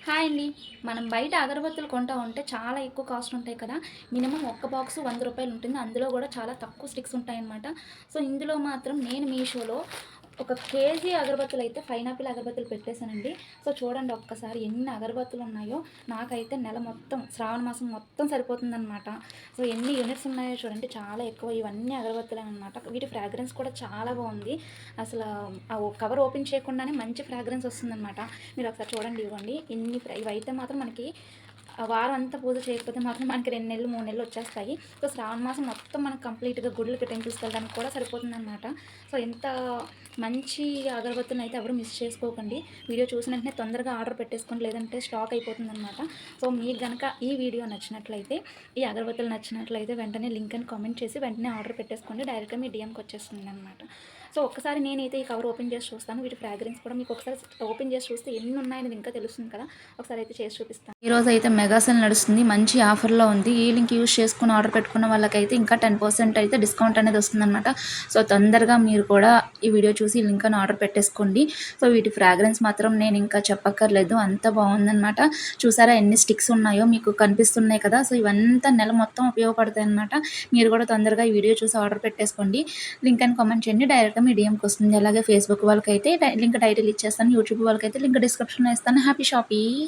Hi అండి. మనం బయట అగరబత్తులు కొంటా ఉంటే చాలా ఎక్కువ కాస్ట్ ఉంటాయి కదా! మినిమమ్ ఒక్క బాక్సు రూ. 100 ఉంటుంది. అందులో గూడా చాలా తక్కువ స్టిక్స్ ఉంటాయన్నమాట. సో, ఇందులో మాత్రం నేను మీషోలో ఒక కేజీ అగరబత్తులైతే పైనాపిల్ అగరబత్తులు పెట్టేసానండి. సో, చూడండి ఒక్కసారి ఎన్ని అగరబత్తులున్నాయో. నాకైతే నెల మొత్తం శ్రావణ మాసం మొత్తం సరిపోతుందనమాట. సో, ఎన్ని యూనిట్స్ ఉన్నాయో చూడండి, చాలా ఎక్కువ. ఇవన్నీ అగరబత్తులేనమాట. వీటి ఫ్రాగ్రెన్స్ కూడా చాలా బావుంది. అసల కవర్ ఓపెన్ చేయకుండానే మంచి ఫ్రాగ్రెన్స్ వస్తుందనమాట. మీరు ఒకసారి చూడండి, ఇవ్వండి ఇవైతే మాత్రం మనకి వారం అంతా పూజ చేయకపోతే మాత్రం మనకి 2 నెలలు 3 నెలలు వచ్చేస్తాయి. సో, శ్రావణ మాసం మొత్తం మనకు కంప్లీట్‌గా గుడులకి, టెంపుల్స్‌కి వెళ్ళడానికి కూడా సరిపోతుందనమాట. సో, ఎంత మంచి అగరబత్తులను అయితే ఎవరు మిస్ చేసుకోకండి. వీడియో చూసిన వెంటనే తొందరగా ఆర్డర్ పెట్టేసుకోండి, లేదంటే స్టాక్ అయిపోతుందనమాట. సో, మీకు గనక ఈ వీడియో నచ్చినట్లయితే, ఈ అగరబత్తులు నచ్చినట్లయితే వెంటనే లింక్ అని కామెంట్ చేసి వెంటనే ఆర్డర్ పెట్టేసుకోండి. డైరెక్ట్‌గా మీ డీఎంకి వచ్చేస్తుందనమాట. సో, ఒక్కసారి నేనైతే ఈ కవర్ ఓపెన్ చేసి చూస్తాను. వీటి ఫ్రాగ్రెన్స్ కూడా మీకు ఒకసారి ఓపెన్ చేసి చూస్తే ఎన్ని ఉన్నాయనేది ఇంకా తెలుస్తుంది కదా! ఒకసారి అయితే చేసి చూపిస్తాను. ఈరోజు అయితే మెగా సేల్ నడుస్తుంది. మంచి ఆఫర్‌లో ఉంది. ఈ లింక్ యూజ్ చేసుకొని ఆర్డర్ పెట్టుకున్న వాళ్ళకైతే ఇంకా 10% అయితే డిస్కౌంట్ అనేది వస్తుందనమాట. సో, తొందరగా మీరు కూడా ఈ వీడియో చూసి ఈ లింక్ అని ఆర్డర్ పెట్టేసుకోండి. సో, వీటి ఫ్రాగ్రెన్స్ మాత్రం నేను ఇంకా చెప్పక్కర్లేదు. అంత బాగుందనమాట. చూసారా ఎన్ని స్టిక్స్ ఉన్నాయో మీకు కనిపిస్తున్నాయి కదా! సో, ఇవంతా నెల మొత్తం ఉపయోగపడతాయన్నమాట. మీరు కూడా తొందరగా ఈ వీడియో చూసి ఆర్డర్ పెట్టేసుకోండి. లింక్ అని కామెంట్ చేయండి. డైరెక్ట్‌గా మీ డీఎంకి వస్తుంది. అలాగే ఫేస్‌బుక్ వాళ్ళకైతే లింక్ టైటిల్ ఇచ్చేస్తాను. యూట్యూబ్ వాళ్ళకైతే లింక్ డిస్క్రిప్షన్‌లో ఇస్తాను. Happy shopping.